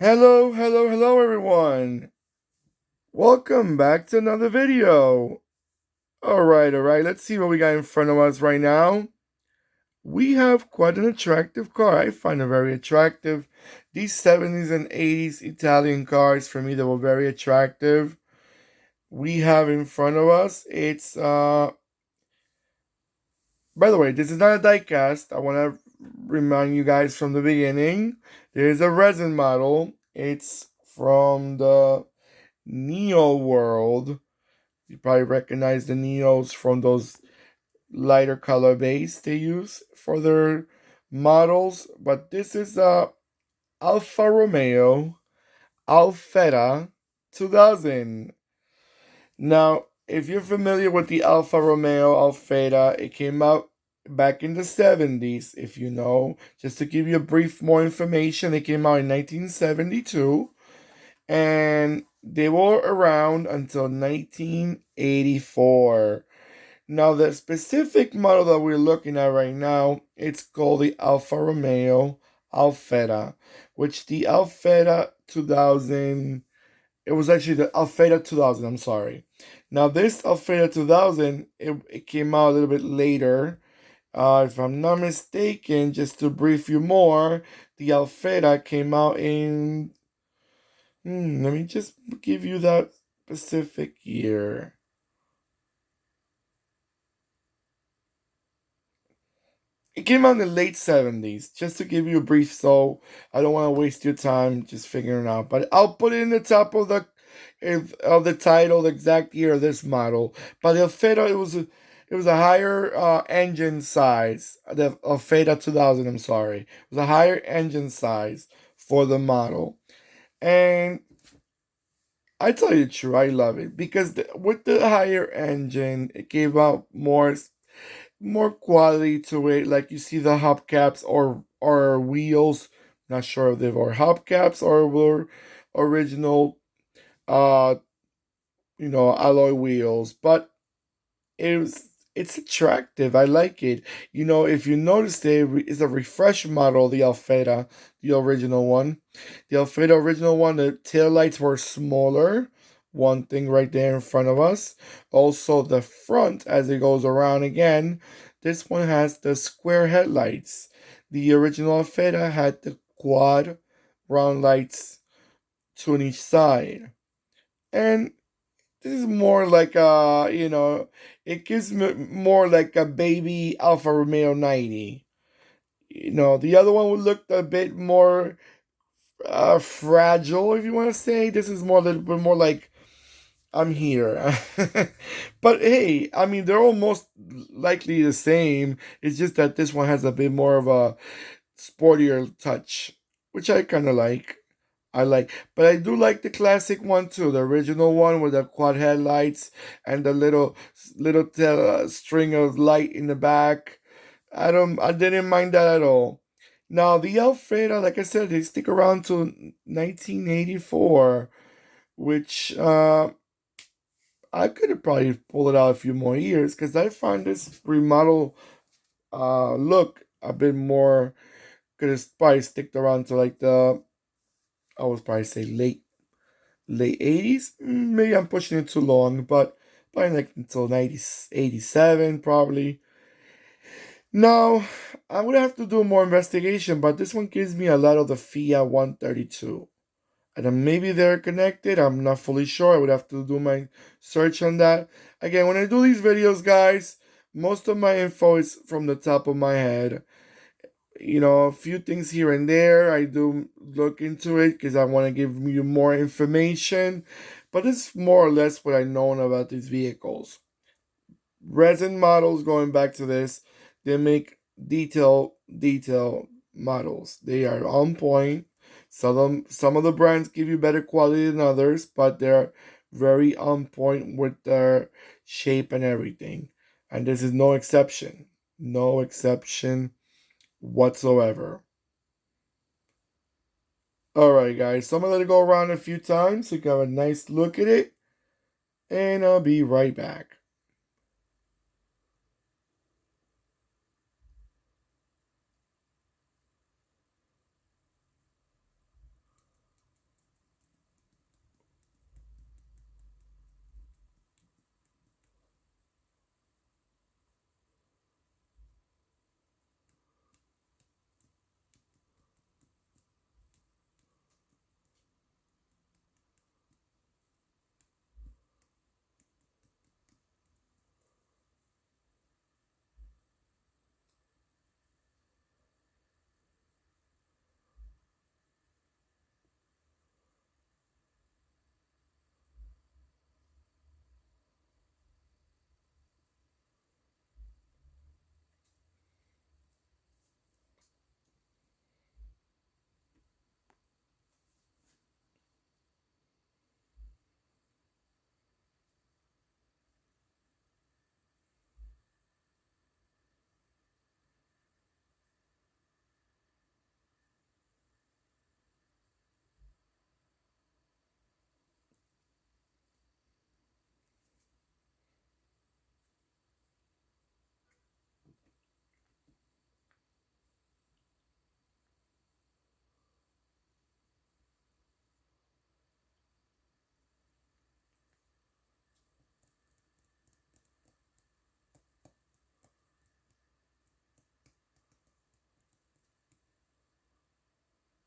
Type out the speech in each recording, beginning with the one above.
Hello, hello, hello everyone. Welcome back to another video. Alright, let's see what we got in front of us right now. We have quite an attractive car. I find it very attractive. These 70s and 80s Italian cars, for me, they were very attractive. We have in front of us, by the way, this is not a diecast. I want to remind you guys from the beginning. There's a resin model. It's from the Neo world. You probably recognize the Neos from those lighter color base they use for their models. But this is a Alfa Romeo Alfetta 2000. Now, if you're familiar with the Alfa Romeo Alfetta, it came out back in the 70s, if you know. Just to give you a brief more information, it came out in 1972 and they were around until 1984. Now, the specific model that we're looking at right now, it's called the Alfa Romeo Alfetta, which the Alfetta 2000, it was actually the Alfetta 2000, I'm sorry. Now, this Alfetta 2000, it came out a little bit later. If I'm not mistaken, just to brief you more, the Alfetta came out in let me just give you that specific year. It came out in the late 70s, just to give you a brief, so I don't want to waste your time just figuring it out. But I'll put it in the top of the title, the exact year of this model. But the Alfetta, it was a higher engine size. The Alfetta 2000, I'm sorry, it was a higher engine size for the model, and I tell you the truth, I love it because with the higher engine, it gave out more quality to it. Like you see the hubcaps or wheels. Not sure if they were hubcaps or were original, uh, alloy wheels, but it's attractive. I like it. If you notice, it's a refresh model, the Alfetta, the original one. The Alfetta original one, the taillights were smaller. One thing right there in front of us. Also, the front, as it goes around again, this one has the square headlights. The original Alfetta had the quad round lights to on each side. And this is more like it gives me more like a baby Alfa Romeo 90. The other one would look a bit more fragile, if you want to say. This is more a little bit more like I'm here. But hey, I mean, they're almost likely the same. It's just that this one has a bit more of a sportier touch, which I kind of like. But I do like the classic one too, the original one with the quad headlights and the little string of light in the back. I didn't mind that at all. Now the Alfredo, like I said, they stick around to 1984, which I could have probably pulled it out a few more years because I find this remodel look a bit more. Could have probably sticked around to like I would probably say late 80s. Maybe I'm pushing it too long, but probably like until 1987 probably. Now, I would have to do more investigation, but this one gives me a lot of the Fiat 132. And then maybe they're connected. I'm not fully sure. I would have to do my search on that. Again, when I do these videos, guys, most of my info is from the top of my head. A few things here and there. I do look into it because I want to give you more information, but it's more or less what I know about these vehicles. Resin models, going back to this, they make detail models. They are on point. Some of the brands give you better quality than others, but they're very on point with their shape and everything. And this is no exception. No exception whatsoever. Alright, guys, so I'm gonna let it go around a few times so you can have a nice look at it, and I'll be right back.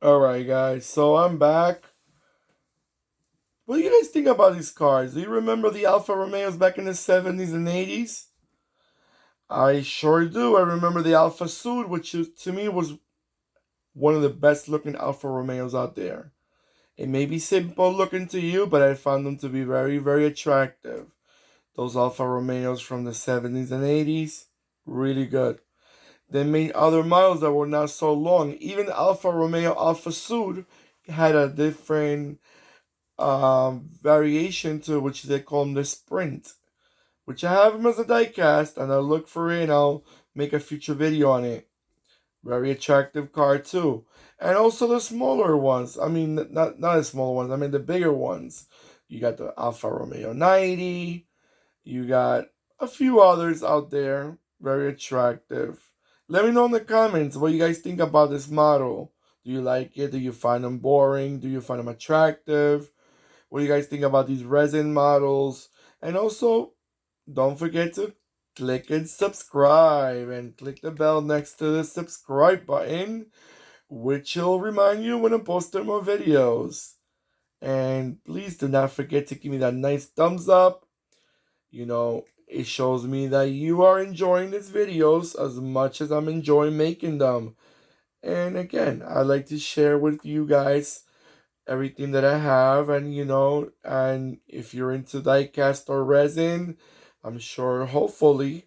Alright, guys, so I'm back. What do you guys think about these cars? Do you remember the Alfa Romeos back in the 70s and 80s? I sure do. I remember the Alfa Sud, which to me was one of the best looking Alfa Romeos out there. It may be simple looking to you, but I found them to be very, very attractive. Those Alfa Romeos from the 70s and 80s, really good. They made other models that were not so long. Even Alfa Romeo Alfa Sud had a different variation to which they call them the Sprint, which I have them as a diecast, and I'll look for it and I'll make a future video on it. Very attractive car too. And also the smaller ones. I mean, not the smaller ones. I mean the bigger ones. You got the Alfa Romeo 90. You got a few others out there. Very attractive. Let me know in the comments what you guys think about this model. Do you like it? Do you find them boring? Do you find them attractive? What do you guys think about these resin models? And also, don't forget to click and subscribe and click the bell next to the subscribe button, which will remind you when I post more videos. And please do not forget to give me that nice thumbs up. It shows me that you are enjoying these videos as much as I'm enjoying making them. And again, I like to share with you guys everything that I have, and if you're into diecast or resin, I'm sure hopefully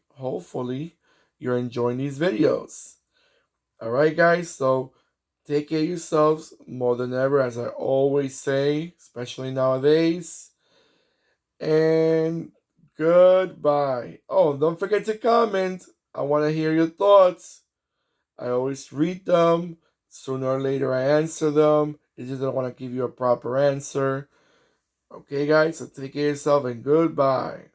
you're enjoying these videos. All right, guys, so take care of yourselves more than ever, as I always say, especially nowadays. And goodbye. Oh, don't forget to comment. I want to hear your thoughts. I always read them. Sooner or later, I answer them. It's just I don't want to give you a proper answer. Okay, guys, so take care of yourself and goodbye.